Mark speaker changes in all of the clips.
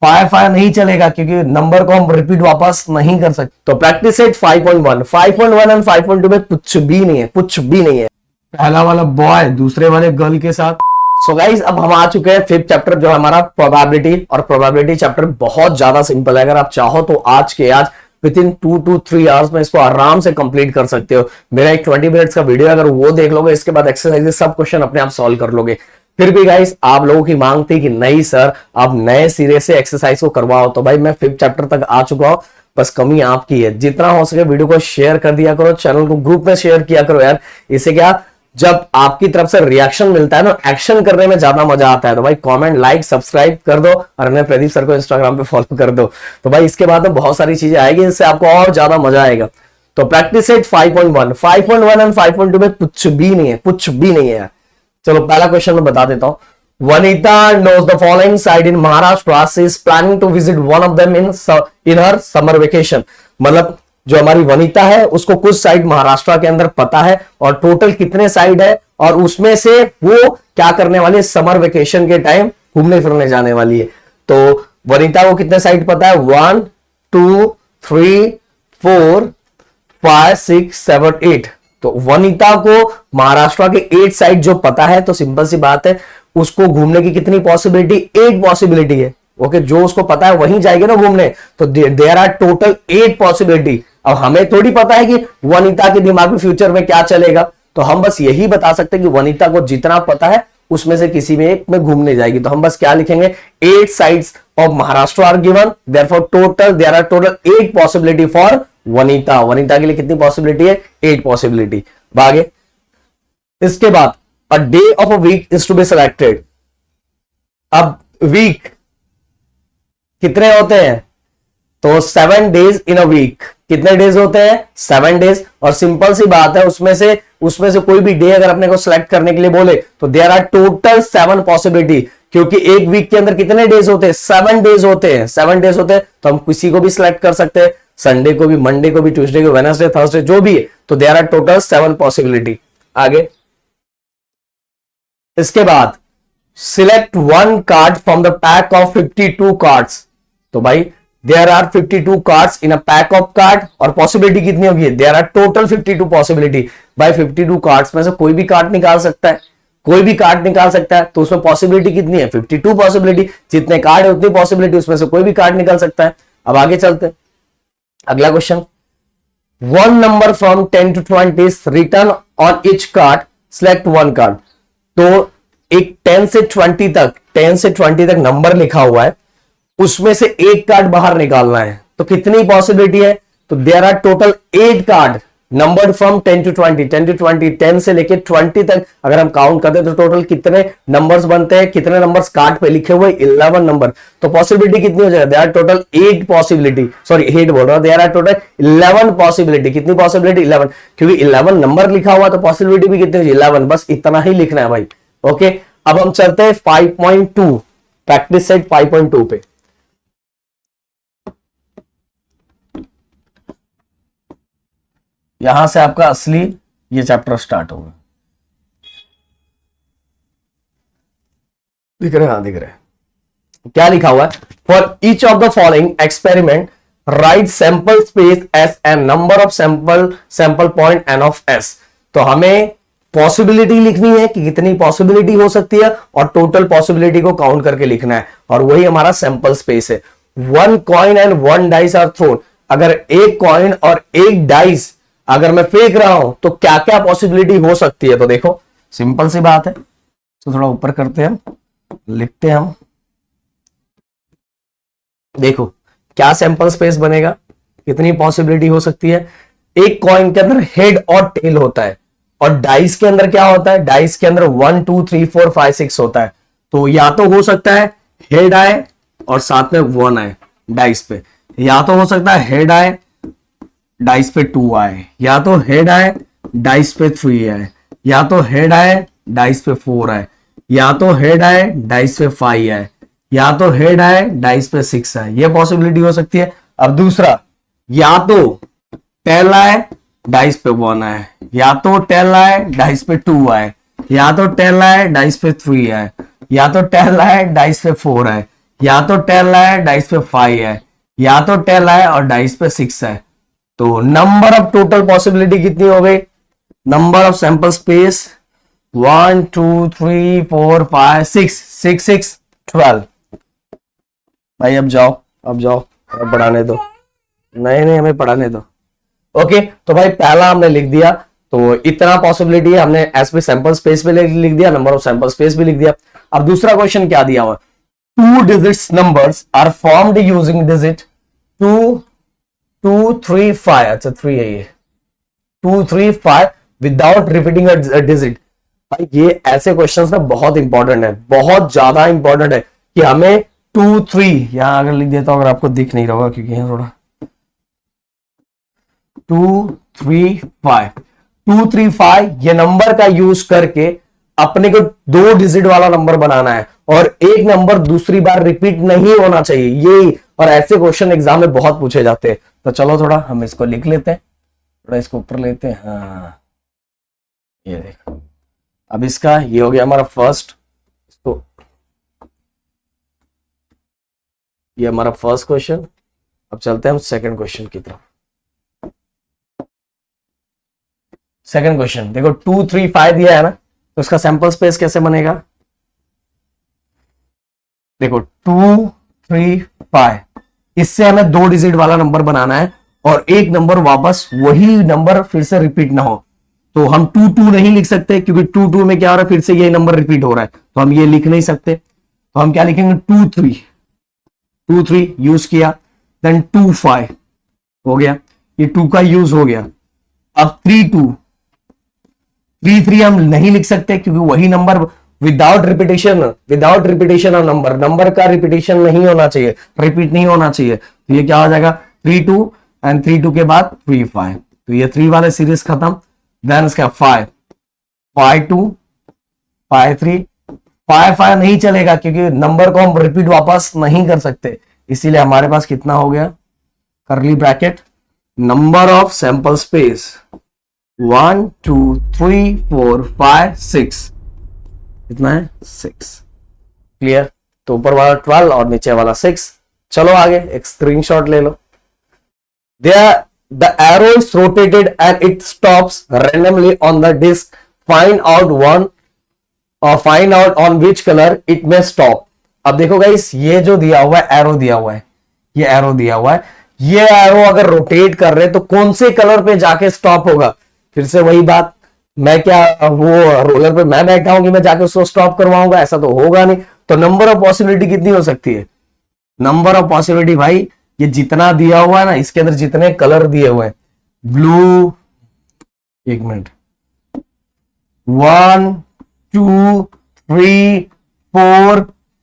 Speaker 1: Fire fire नहीं चलेगा क्योंकि नंबर को हम रिपीट वापस नहीं कर सकते। तो प्रैक्टिस सेट 5.1 5.1 एंड 5.2 में कुछ भी नहीं है, कुछ भी नहीं है। पहला वाला बॉय दूसरे वाले गर्ल के साथ। सो गाइस अब हम आ चुके हैं फिफ्थ चैप्टर जो है हमारा प्रोबेबिलिटी। और प्रोबेबिलिटी चैप्टर बहुत ज्यादा सिंपल है, अगर आप चाहो तो आज के आज विद इन 2 to 3 आवर्स में इसको आराम से कंप्लीट कर सकते हो। मेरा एक 20 मिनट्स का वीडियो अगर वो देख लोगे, इसके बाद एक्सरसाइजेस सब क्वेश्चन अपने आप सॉल्व कर लोगे। फिर भी गाइस आप लोगों की मांग थी कि नहीं सर आप नए सिरे से एक्सरसाइज को करवाओ, तो भाई मैं फिफ्थ चैप्टर तक आ चुका हूं, बस कमी आपकी है। जितना हो सके वीडियो को शेयर कर दिया करो, चैनल को ग्रुप में शेयर किया करो यार। इससे क्या, जब आपकी तरफ से रिएक्शन मिलता है ना, एक्शन करने में ज्यादा मजा आता है। तो भाई कमेंट लाइक सब्सक्राइब कर दो और हमें प्रदीप सर को इंस्टाग्राम पे फॉलो कर दो। तो भाई इसके बाद में बहुत सारी चीजें आएगी, इससे आपको और ज्यादा मजा आएगा। तो प्रैक्टिस सेट 5.1 5.1 एंड 5.2 में कुछ भी नहीं है, कुछ भी नहीं है यार। चलो पहला क्वेश्चन मैं बता देता हूं। Vanita knows the following site in Maharashtra. She is planning to visit one of them in her summer vacation. मतलब जो हमारी वनीता है उसको कुछ साइड महाराष्ट्र के अंदर पता है और टोटल कितने साइड है और उसमें से वो क्या करने वाली है, समर वेकेशन के टाइम घूमने फिरने जाने वाली है। तो वनीता को कितने साइड पता है, 1 2 3 4 5 6 7 8। तो वनीता को महाराष्ट्र के 8 साइड जो पता है, तो सिंपल सी बात है उसको घूमने की कितनी पॉसिबिलिटी, 8 पॉसिबिलिटी है। ओके, जो उसको पता है वहीं जाएगी ना घूमने, तो देयर आर टोटल 8 पॉसिबिलिटी। अब हमें थोड़ी पता है कि वनीता के दिमाग में फ्यूचर में क्या चलेगा, तो हम बस यही बता सकते हैं कि वनीता को जितना पता है उसमें से किसी में एक में घूमने जाएगी। तो हम बस क्या लिखेंगे, 8 sides of Maharashtra are given, therefore total there are total 8 possibility for Vanita. Vanita के लिए कितनी पॉसिबिलिटी है, 8 पॉसिबिलिटी। आगे इसके बाद a day of a week is to be selected. अब वीक कितने होते हैं, तो 7 days in a week। कितने डेज होते हैं, 7 days। और सिंपल सी बात है उसमें से कोई भी डे अगर अपने को सिलेक्ट करने के लिए बोले तो देयर आर टोटल 7 पॉसिबिलिटी, क्योंकि एक वीक के अंदर कितने डेज होते हैं, 7 डेज होते हैं। 7 डेज होते हैं तो हम किसी को भी सिलेक्ट कर सकते हैं, संडे को भी, मंडे को भी, ट्यूसडे को, वेडनेसडे, थर्सडे, जो भी है। तो देयर आर टोटल 7 पॉसिबिलिटी। आगे इसके बाद select 1 card from the pack of 52 cards. तो भाई there are 52 cards in a pack of card और पॉसिबिलिटी कितनी होगी, देयर आर टोटल 52 पॉसिबिलिटी। भाई 52 कार्ड्स में से कोई भी कार्ड निकाल सकता है, कोई भी कार्ड निकाल सकता है, तो उसमें पॉसिबिलिटी कितनी है, 52 पॉसिबिलिटी। जितने कार्ड है उतनी पॉसिबिलिटी, उसमें से कोई भी कार्ड निकाल सकता है। अब आगे चलते हैं, अगला question. 1 number from 10 to 20 return on each card, select 1 card. तो एक 10 से 20 तक नंबर लिखा हुआ है, उसमें से एक कार्ड बाहर निकालना है। तो कितनी पॉसिबिलिटी है, तो there are total 8 card numbered from 10 to 20 10 to 20 10 से लेके 20 तक अगर हम काउंट करते हैं तो टोटल कितने नंबर्स बनते हैं, कितने नंबर्स कार्ड पे लिखे हुए, 11 नंबर। तो पॉसिबिलिटी कितनी हो जाएगा, there are total 8 possibility, sorry 8 बोल रहा हूं, देयर आर टोटल 11 पॉसिबिलिटी। कितनी पॉसिबिलिटी, 11, क्योंकि 11 नंबर लिखा हुआ तो पॉसिबिलिटी भी कितनी होगी, 11। बस इतना ही लिखना है भाई। ओके, अब हम चलते हैं 5.2 प्रैक्टिस सेट 5.2 पे। यहां से आपका असली ये चैप्टर स्टार्ट होगा। दिख रहे हैं, हाँ दिख रहे हैं। क्या लिखा हुआ है, for each of the following experiment write sample space S n number of sample point n of S. तो हमें पॉसिबिलिटी लिखनी है कि कितनी पॉसिबिलिटी हो सकती है और टोटल पॉसिबिलिटी को काउंट करके लिखना है, और वही हमारा सैंपल स्पेस है। 1 coin and 1 dice are thrown. अगर एक कॉइन और एक डाइस अगर मैं फेंक रहा हूं तो क्या क्या पॉसिबिलिटी हो सकती है। तो देखो सिंपल सी बात है, तो थोड़ा ऊपर करते हैं, लिखते हैं हम। देखो क्या सैंपल स्पेस बनेगा, कितनी पॉसिबिलिटी हो सकती है। एक कॉइन के अंदर हेड और टेल होता है, और डाइस के अंदर क्या होता है, डाइस के अंदर 1 2 3 4 5 6 होता है। तो या तो हो सकता है हेड आए और साथ में 1 आए डाइस पे, या तो हो सकता है हेड आए डाइस पे 2 आए, या तो हेड आए डाइस पे 3 आए, या तो हेड आए डाइस पे 4 आए, या तो हेड आए डाइस पे 5 आए, या तो हेड आए डाइस पे 6 आए। ये पॉसिबिलिटी हो सकती है। अब दूसरा, या तो टेल आए डाइस पे 1 आए, या तो टेल आए डाइस पे 2 आए, या तो टेल आए डाइस पे 3 आए, या तो टेल आए डाइस पे 4 आए, या तो 10 है डाइस पे 5 है, या तो 10 है और डाइस पे 6 है। तो नंबर ऑफ टोटल पॉसिबिलिटी कितनी हो गई? Number of sample space 1 2 3 4 5 6 6 6 12। भाई अब जाओ, अब जाओ, अब पढ़ाने दो। नहीं नहीं, हमें पढ़ाने दो। ओके, तो भाई पहला हमने लिख दिया, तो इतना पॉसिबिलिटी है, हमने एस पे सैंपल स्पेस पे लिख दिया, नंबर ऑफ सैंपल स्पेस भी लिख दिया। अब दूसरा क्वेश्चन क्या दिया हुआ? 2 digits numbers are formed using digit 2 2 3 5। अच्छा 3 है ये, 2 3 5 विदाउट रिपीटिंग अ डिजिट। भाई ये ऐसे क्वेश्चंस ना बहुत इंपॉर्टेंट है, बहुत ज्यादा इंपॉर्टेंट है कि हमें 2 3 यहां अगर लिख देता हूं, अगर आपको दिख नहीं रहा होगा क्योंकि यहां थोड़ा 2 3 5 2 3 5 ये नंबर का यूज करके अपने को 2 डिजिट वाला नंबर बनाना है और एक नंबर दूसरी बार रिपीट नहीं होना चाहिए, यही। और ऐसे क्वेश्चन एग्जाम में बहुत पूछे जाते हैं। तो चलो थोड़ा हम इसको लिख लेते हैं, थोड़ा इसको ऊपर लेते हैं। हाँ ये देखो, अब इसका ये हो गया हमारा फर्स्ट, तो ये हमारा फर्स्ट क्वेश्चन। अब चलते हैं हम सेकंड क्वेश्चन की तरफ। सेकंड क्वेश्चन देखो, 2 3 5 दिया है ना, तो इसका सैंपल स्पेस कैसे बनेगा? देखो 2 3 5, इससे हमें 2 डिजिट वाला नंबर बनाना है और एक नंबर वापस वही नंबर फिर से रिपीट ना हो। तो हम 2 2 नहीं लिख सकते क्योंकि 2 2 में क्या हो रहा है, फिर से यही नंबर रिपीट हो रहा है, तो हम ये लिख नहीं सकते। तो हम क्या लिखेंगे? 2 3 2 3 यूज किया, देन 2 5 हो गया, ये 2 का यूज हो गया। अब 3 2 3 3 हम नहीं लिख सकते क्योंकि वही number without repetition of number का रिपीटेशन नहीं होना चाहिए, रिपीट नहीं होना चाहिए। तो ये क्या हो जाएगा? 3 2 एंड 3 2 के बाद 3 5, तो ये 3 वाले सीरीज खत्म। देन इसका 5 5 2 5 3 5 5 नहीं चलेगा क्योंकि नंबर को हम रिपीट वापस नहीं कर सकते, इसीलिए हमारे पास कितना हो गया? करली bracket number of sample space 1 2 3 4 5 6, कितना है? 6। क्लियर? तो ऊपर वाला 12 और नीचे वाला 6। चलो आगे एक स्क्रीनशॉट ले लो। The arrow is rotated and it stops randomly on the disk. Find out on which color it may stop. अब देखो गाइस, ये जो दिया हुआ है एरो दिया हुआ है, ये एरो दिया हुआ है, ये एरो अगर रोटेट कर रहे तो कौन से कलर पे जाके स्टॉप होगा? फिर से वही बात, मैं क्या वो रोलर पे मैं बैठा हूं कि मैं जाके उसको स्टॉप करवाऊंगा? ऐसा तो होगा नहीं। तो नंबर ऑफ पॉसिबिलिटी कितनी हो सकती है? नंबर ऑफ पॉसिबिलिटी भाई ये जितना दिया हुआ है ना, इसके अंदर जितने कलर दिए हुए हैं, ब्लू, एक मिनट, 1 2 3 4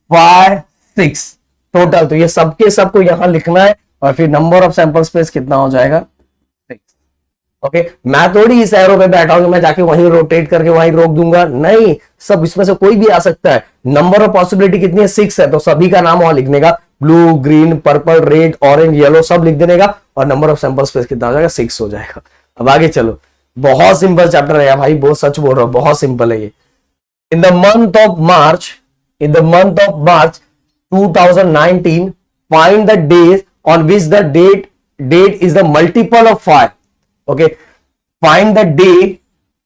Speaker 1: 5 6 टोटल। तो ये सबके सबको यहां लिखना है और फिर नंबर ऑफ सैंपल स्पेस कितना हो जाएगा? 6। ओके, मैं थोड़ी इस एरो पे बैठा हूं, मैं जाके वहीं रोटेट करके वहीं रोक दूंगा, नहीं, सब इसमें से कोई भी आ सकता है। नंबर ऑफ पॉसिबिलिटी कितनी है? 6 है, तो सभी का नाम वहां लिखने का, blue green purple red orange yellow सब लिख देने का, और नंबर ऑफ सैंपल स्पेस कितना हो जाएगा? 6 हो जाएगा। अब आगे चलो, बहुत सिंपल चैप्टर है भाई, बहुत सच बोल रहा हूं, बहुत सिंपल है ये। In the month of March 2019, find the days on which the date is the multiple of 5. Okay, find the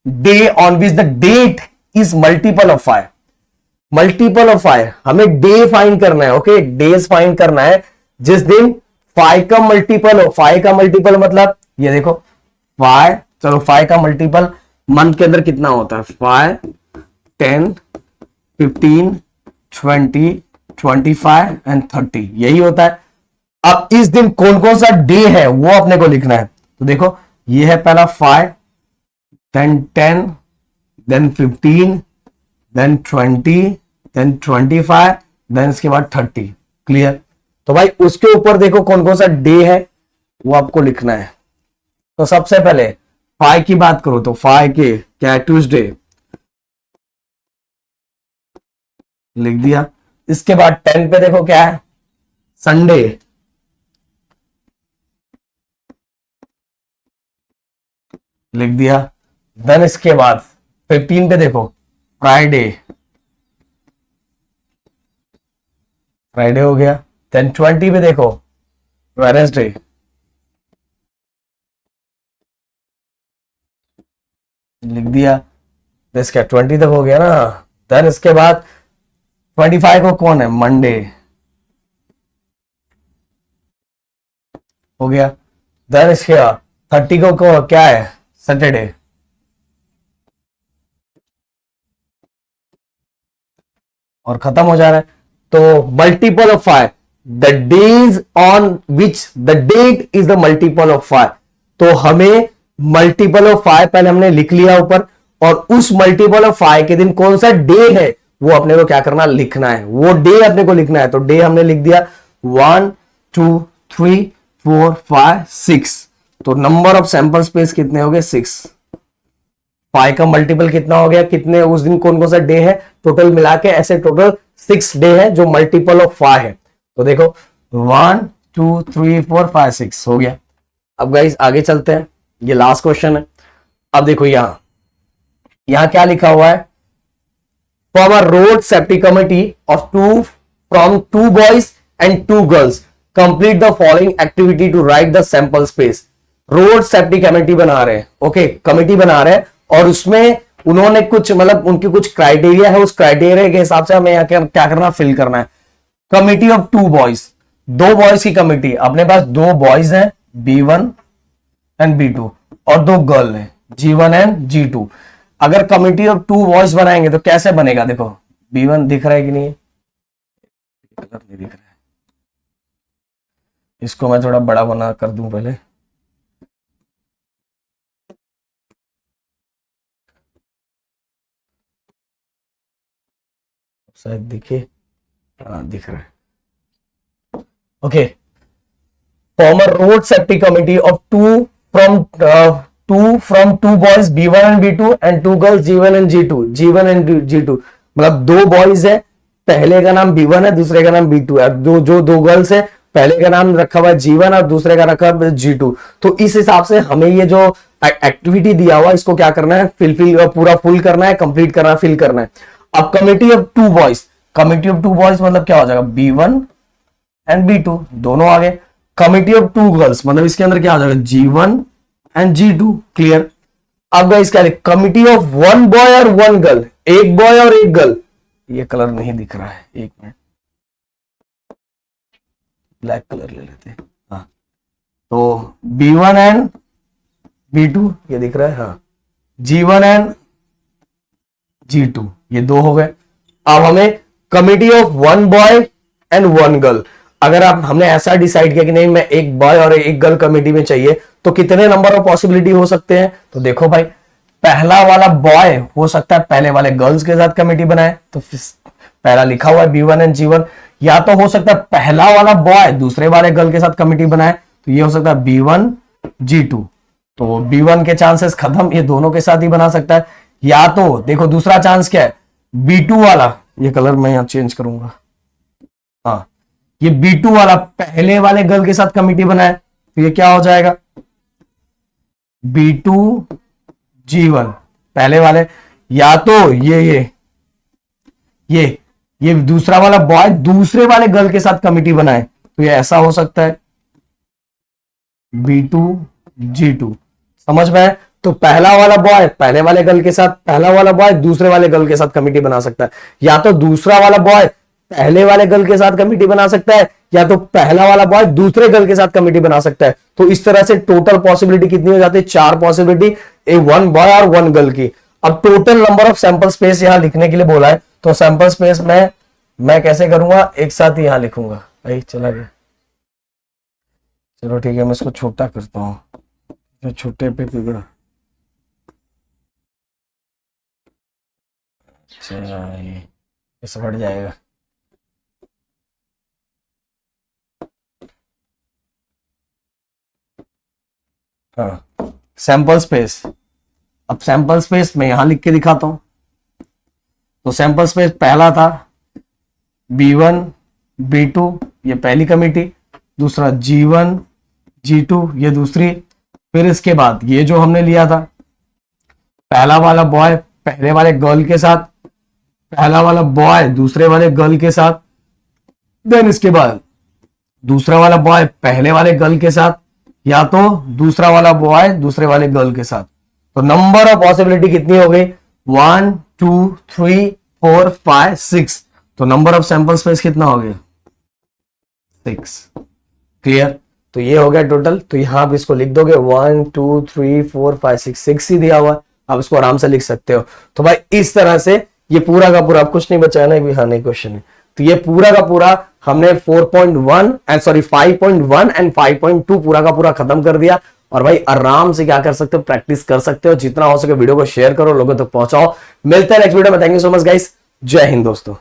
Speaker 1: day on which the date is multiple of 5. Multiple of 5, हमें डे फाइंड करना है। Okay, days find करना है जिस दिन 5 का multiple हो। 5 का मल्टीपल मतलब ये देखो 5, चलो 5 का मल्टीपल मंथ के अंदर कितना होता है? 5 10 15 20 25 एंड 30, यही होता है। अब इस दिन कौन कौन सा डे है वो अपने को लिखना है। तो देखो ये है पहला 5, then 10, then 15, then 20, then 25, then इसके बाद 30। क्लियर? तो भाई उसके ऊपर देखो कौन कौन सा डे है वो आपको लिखना है। तो सबसे पहले 5 की बात करो तो 5 के क्या है? ट्यूसडे लिख दिया। इसके बाद 10 पे देखो क्या है? संडे। लिख दिया। देन इसके बाद 15 पे देखो फ्राइडे। फ्राइडे हो गया। देन 20 पे देखो वेडनेसडे, लिख दिया। इसका 20 तक हो गया ना। देन इसके बाद 25 को कौन है, मंडे हो गया। देन इसके बाद 30 को क्या है, सैटरडे। और खत्म हो जा रहा है। तो multiple of 5, the days on which the date is the multiple of 5। तो हमें मल्टीपल ऑफ 5 पहले हमने लिख लिया ऊपर, और उस मल्टीपल ऑफ 5 के दिन कौन सा डे है वो अपने को क्या करना, लिखना है। वो डे अपने को लिखना है। तो डे हमने लिख दिया 1 2 3 4 5 6। तो नंबर ऑफ सैंपल स्पेस कितने हो गए, 6। 5 का मल्टीपल कितना हो गया, कितने उस दिन कौन कौन सा डे है, टोटल मिला के ऐसे टोटल 6 डे है जो मल्टीपल ऑफ 5 है। तो देखो 1 2 3 4 5 6 हो गया। अब गाइस आगे चलते हैं, ये लास्ट क्वेश्चन है। अब देखो यहां क्या लिखा हुआ है, form a road safety committee of from 2 boys and 2 girls, complete the following activity to write the sample space. Road safety committee बना रहे हैं, ओके, कमेटी बना रहे हैं, और उसमें उन्होंने कुछ मतलब उनकी कुछ क्राइटेरिया है, उस क्राइटेरिया के हिसाब से हमें यहाँ क्या करना, फिल करना है। कमिटी ऑफ 2 बॉयज, 2 बॉयज की कमिटी, अपने पास 2 बॉयज हैं B1 एंड B2 और 2 गर्ल है G1 एंड G2। अगर कमिटी ऑफ 2 बॉयज बनाएंगे तो कैसे बनेगा, देखो B1 दिख रहा है कि नहीं, नहीं दिख रहा है, इसको मैं थोड़ा बड़ा बना कर दूं पहले। शायद दिखे, हाँ दिख रहा है। Okay, form a road safety committee of 2 from 2 boys B1 and B2 and 2 girls G1 and G2 मतलब 2 बॉयज है, पहले का नाम B1 है, दूसरे का नाम B2 है। दो गर्ल्स है, पहले का नाम रखा हुआ है G1 और दूसरे का रखा हुआ है G2। तो इस हिसाब से हमें ये जो एक्टिविटी दिया हुआ इसको क्या करना है, पूरा फुल करना है, कंप्लीट करना है, फिल करना है। अब committee of 2 boys, committee of 2 boys मतलब क्या हो जाएगा, B1 एंड B2 दोनों आ गए। कमिटी ऑफ 2 गर्ल्स मतलब इसके अंदर क्या हो जाएगा, G1 एंड G2, क्लियर। अब गाइस क्या है, कमिटी ऑफ 1 बॉय और 1 गर्ल, एक बॉय और एक गर्ल। ये कलर नहीं दिख रहा है, एक मिनट, ब्लैक कलर ले लेते हैं। हाँ, तो B1 एंड B2 ये दिख रहा है, हाँ, G1 एंड G2 ये 2 हो गए। अब हमें committee of 1 boy and 1 girl, अगर हमने ऐसा डिसाइड किया कि नहीं मैं एक बॉय और एक गर्ल कमिटी में चाहिए, तो कितने नंबर ऑफ पॉसिबिलिटी हो सकते हैं। तो देखो भाई, पहला वाला बॉय हो सकता है पहले वाले गर्ल्स के साथ कमिटी बनाए, तो पहला लिखा हुआ है B1 एंड G1, या तो हो सकता है पहला वाला बॉय दूसरे वाले गर्ल के साथ कमिटी बनाए, तो ये हो सकता है B1 G2। तो B1 के चांसेस खत्म, ये दोनों के साथ ही बना सकता है। या तो देखो दूसरा चांस क्या है, B2 वाला, ये कलर मैं यहां चेंज करूंगा, हाँ, ये B2 वाला पहले वाले गर्ल के साथ कमिटी बनाए, तो ये क्या हो जाएगा, B2 G1 पहले वाले। या तो ये दूसरा वाला बॉय दूसरे वाले गर्ल के साथ कमिटी बनाए, तो ये ऐसा हो सकता है B2 G2, समझ में है। तो पहला वाला बॉय पहले वाले गर्ल के साथ, पहला वाला बॉय दूसरे वाले गर्ल के साथ कमिटी बना सकता है, या तो दूसरा वाला बॉय पहले वाले गर्ल के साथ कमिटी बना सकता है, या तो पहला वाला बॉय दूसरे गर्ल के साथ कमिटी बना सकता है। तो इस तरह से टोटल पॉसिबिलिटी कितनी हो जाती है, 4 पॉसिबिलिटी, 1 बॉय और 1 गर्ल की। अब total number of sample space यहां लिखने के लिए बोला है, तो सैंपल स्पेस में मैं कैसे करूंगा, एक साथ ही यहां लिखूंगा। भाई चला गया, चलो ठीक है, मैं इसको छोटा करता हूं, छोटे पे बिगड़ा। अच्छा ये इस बढ़ जाएगा। हाँ, सैंपल स्पेस, अब सैंपल स्पेस मैं यहां लिख के दिखाता हूं। तो सैंपल स्पेस पहला था B1 B2 ये पहली कमिटी, दूसरा G1 G2 ये दूसरी, फिर इसके बाद ये जो हमने लिया था पहला वाला बॉय पहले वाले गर्ल के साथ, पहला वाला बॉय दूसरे वाले गर्ल के साथ, देन इसके बाद दूसरा वाला बॉय पहले वाले गर्ल के साथ, या तो दूसरा वाला बॉय दूसरे वाले गर्ल के साथ। तो नंबर ऑफ पॉसिबिलिटी कितनी हो गई? 1 2 3 4 5 6। तो नंबर ऑफ सैंपल स्पेस कितना हो गया? 6। क्लियर? तो ये हो गया टोटल। तो यहां आप इसको लिख दोगे 1 2 3 4 5 6, 6 ही दिया हुआ, आप इसको आराम से लिख सकते हो। तो भाई इस तरह से ये पूरा का पूरा, आप कुछ नहीं बचा ना, हाँ नहीं क्वेश्चन है, तो ये पूरा का पूरा हमने 4.1 एंड सॉरी 5.1 एंड 5.2 पूरा का पूरा खत्म कर दिया। और भाई आराम से क्या कर सकते हो, प्रैक्टिस कर सकते हो, जितना हो सके वीडियो को शेयर करो, लोगों तक पहुंचाओ। मिलते हैं नेक्स्ट वीडियो में। Thank you so much guys, जय हिंद दोस्तों।